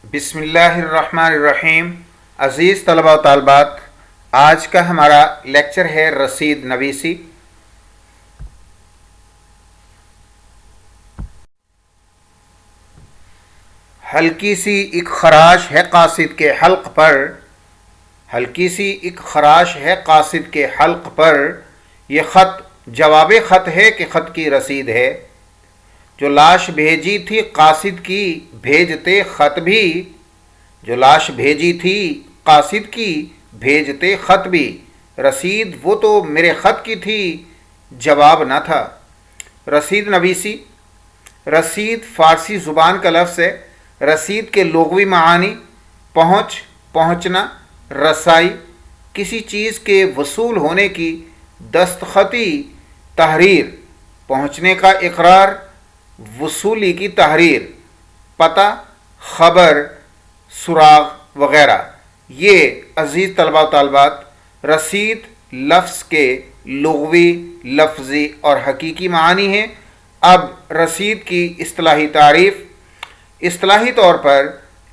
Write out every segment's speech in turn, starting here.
बिस्मिल्लाहिर रहमानिर रहीम। अज़ीज़ तलबा व तालबात, आज का हमारा लेक्चर है रसीद नवीसी। हल्की सी एक खराश है कासिद के हल्क पर, हल्की सी एक खराश है कासिद के हल्क पर, ये ख़त जवाब ख़त है कि ख़त की रसीद है। जो लाश भेजी थी कासिद की भेजते ख़त भी, जो लाश भेजी थी कासिद की भेजते ख़त भी, रसीद वो तो मेरे ख़त की थी जवाब न था। रसीद नवीसी। रसीद फ़ारसी ज़ुबान का लफ्ज़ है। रसीद के लुग़वी मानी पहुँच, पहुँचना, रसाई, किसी चीज़ के वसूल होने की दस्तखती तहरीर, पहुँचने का इकरार, वसूली की तहरीर, पता, ख़बर, सुराग वग़ैरह। ये अज़ीज़ तलबा व तालबात रसीद लफ्ज़ के लुग़वी, लफ्ज़ी और हकीकी मानी हैं। अब रसीद की इस्तिलाही तारीफ़। इस्तिलाही तौर पर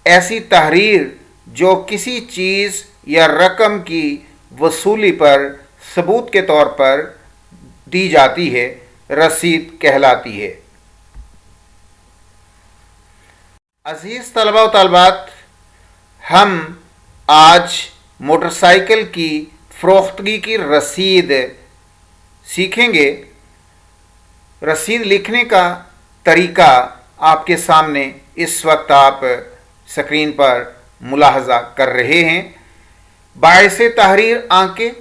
ऐसी तहरीर जो किसी चीज़ या रकम की वसूली पर सबूत के तौर पर दी जाती है, रसीद कहलाती है। अज़ीज़ तलबा व तालबात, हम आज मोटरसाइकिल की फ़रोख्तगी की रसीद सीखेंगे। रसीद लिखने का तरीका आपके सामने इस वक्त आप स्क्रीन पर मुलाहजा कर रहे हैं। बाइसे तहरीर आंके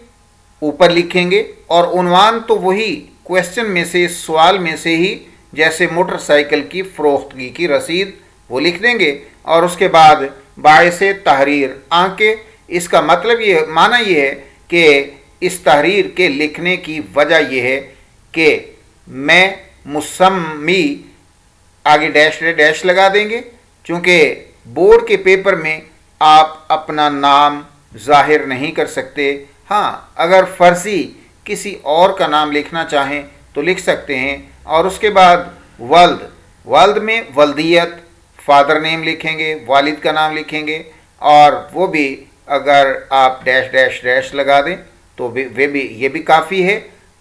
ऊपर लिखेंगे और उन्वान तो वही क्वेश्चन में से, सवाल में से ही, जैसे मोटरसाइकिल की फ़रोख्तगी की रसीद वो लिख देंगे और उसके बाद बाइसे तहरीर आंके। इसका मतलब ये, माना ये है कि इस तहरीर के लिखने की वजह यह है कि मैं मुसम्मी, आगे डैश डैश लगा देंगे, चूँकि बोर्ड के पेपर में आप अपना नाम ज़ाहिर नहीं कर सकते। हाँ, अगर फ़र्ज़ी किसी और का नाम लिखना चाहें तो लिख सकते हैं। और उसके बाद वल्द, वल्द में वल्दियत, फ़ादर नेम लिखेंगे, वालिद का नाम लिखेंगे, और वो भी अगर आप डैश डैश डैश लगा दें तो ये भी काफ़ी है।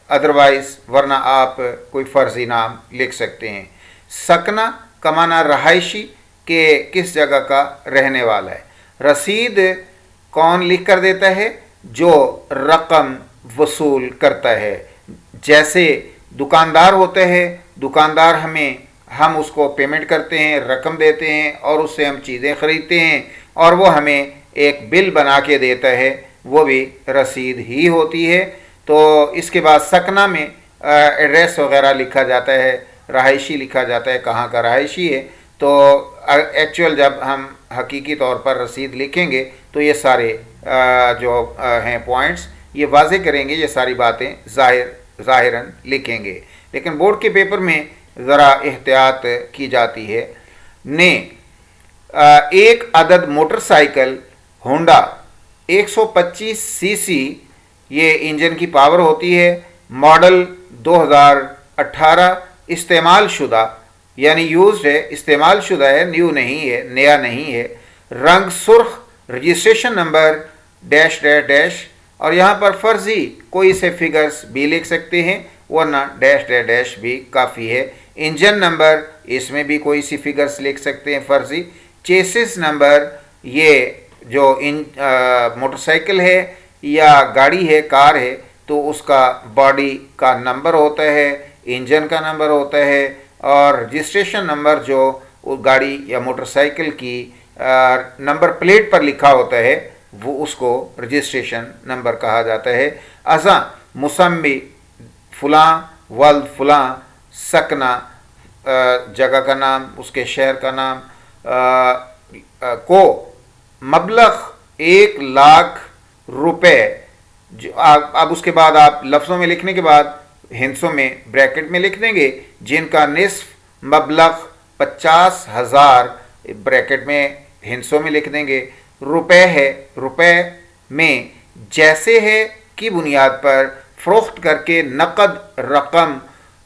अदरवाइज़ वरना आप कोई फ़र्ज़ी नाम लिख सकते हैं। सकना का माना रहायशी के किस जगह का रहने वाला है। रसीद कौन लिख कर देता है? जो रकम वसूल करता है। जैसे दुकानदार होते हैं, दुकानदार हम उसको पेमेंट करते हैं, रकम देते हैं और उससे हम चीज़ें ख़रीदते हैं और वो हमें एक बिल बना के देता है, वो भी रसीद ही होती है। तो इसके बाद सकना में एड्रेस वगैरह लिखा जाता है, रहायशी लिखा जाता है, कहाँ का रहायशी है। तो एक्चुअल जब हम हकीकी तौर पर रसीद लिखेंगे तो ये सारे जो हैं पॉइंट्स ये वाज़े करेंगे, ये सारी बातें ज़ाहिरन लिखेंगे। लेकिन बोर्ड के पेपर में ज़रा एहतियात की जाती है। ने एक अदद मोटरसाइकिल होंडा 125 सीसी, ये इंजन की पावर होती है, मॉडल 2018, इस्तेमाल शुदा यानी यूज्ड है, इस्तेमाल शुदा है, न्यू नहीं है, नया नहीं है, रंग सुर्ख, registration number dash dash dash, और यहाँ पर फ़र्ज़ी कोई से फिगर्स भी लिख सकते हैं वरना डैश डैश डैश भी काफ़ी है। इंजन नंबर, इसमें भी कोई सी फिगर्स लिख सकते हैं फ़र्ज़ी। चेसिस नंबर, ये जो मोटरसाइकिल है या गाड़ी है, कार है, तो उसका बॉडी का नंबर होता है, इंजन का नंबर होता है, और रजिस्ट्रेशन नंबर जो वो गाड़ी या मोटरसाइकिल की नंबर प्लेट पर लिखा होता है वो उसको रजिस्ट्रेशन नंबर कहा जाता है। अज़ा मुसम्मी फ़लाँ, वल्द फ़लाँ, सकना जगह का नाम, उसके शहर का नाम, को मबलग़ 1,00,000 रुपए। अब उसके बाद आप लफ्ज़ों में लिखने के बाद हिंसों में ब्रैकेट में लिख देंगे, जिनका निस्फ़ मबलग़ 50,000 ब्रैकेट में हिंसों में लिख देंगे। रुपए है, रुपए में जैसे है की बुनियाद पर फ़रोख्त करके नकद रकम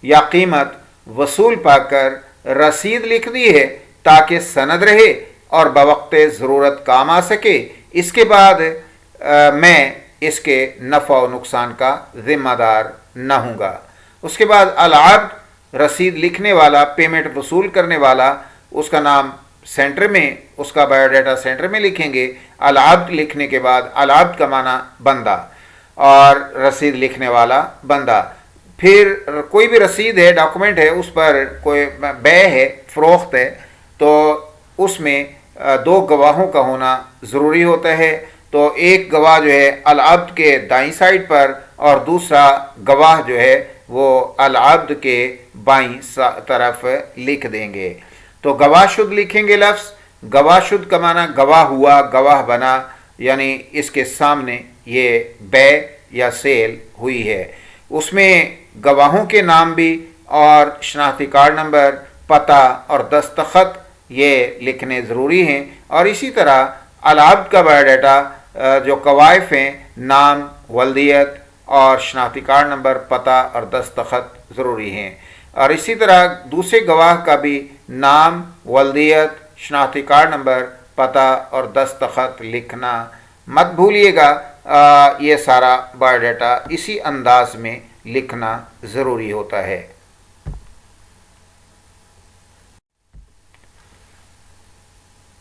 या कीमत वसूल पाकर रसीद लिख दी है ताकि सनद रहे اور بوقت ضرورت کام آ سکے، اس کے بعد میں اس کے نفع و نقصان کا ذمہ دار نہ ہوں گا۔ اس کے بعد العبد، رسید لکھنے والا، پیمنٹ وصول کرنے والا، اس کا نام سینٹر میں، اس کا بایو ڈیٹا سینٹر میں لکھیں گے۔ العبد لکھنے کے بعد العبد کا معنی بندہ اور رسید لکھنے والا بندہ۔ پھر کوئی بھی رسید ہے، ڈاکومنٹ ہے، اس پر کوئی بے ہے، فروخت ہے، تو اس میں دو گواہوں کا ہونا ضروری ہوتا ہے۔ تو ایک گواہ جو ہے العبد کے دائیں سائڈ پر اور دوسرا گواہ جو ہے وہ العبد کے بائیں طرف لکھ دیں گے۔ تو گواہ شد لکھیں گے لفظ۔ گواہ شد کا معنی گواہ ہوا، گواہ بنا، یعنی اس کے سامنے یہ بے یا سیل ہوئی ہے۔ اس میں گواہوں کے نام بھی اور شناختی کارڈ نمبر، پتہ اور دستخط یہ لکھنے ضروری ہیں۔ اور اسی طرح العبد کا بایو ڈیٹا جو قوائف ہیں، نام، ولدیت اور شناختی کارڈ نمبر، پتہ اور دستخط ضروری ہیں۔ اور اسی طرح دوسرے گواہ کا بھی نام، ولدیت، شناختی کارڈ نمبر، پتہ اور دستخط لکھنا مت بھولیے گا۔ یہ سارا بایو ڈیٹا اسی انداز میں لکھنا ضروری ہوتا ہے۔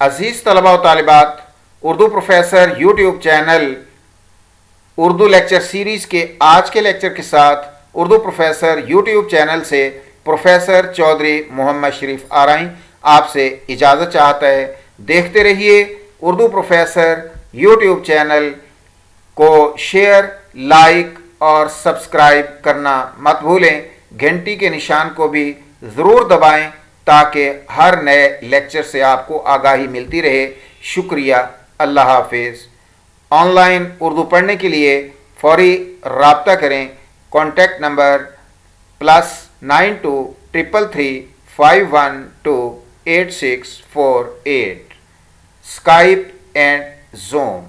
عزیز طلباء و طالبات، Urdu professor YouTube channel Urdu lecture series کے آج کے لیکچر کے ساتھ اردو پروفیسر یوٹیوب چینل سے پروفیسر چودھری محمد شریف آرائیں آپ سے اجازت چاہتا ہے۔ دیکھتے رہیے اردو پروفیسر یوٹیوب چینل کو، شیئر، لائک اور سبسکرائب کرنا مت بھولیں۔ گھنٹی کے نشان کو بھی ضرور دبائیں تاکہ ہر نئے لیکچر سے آپ کو آگاہی ملتی رہے۔ شکریہ، اللہ حافظ۔ آن لائن اردو پڑھنے کے لیے فوری رابطہ کریں۔ Contact number +92 333 512 8648، Skype and zoom.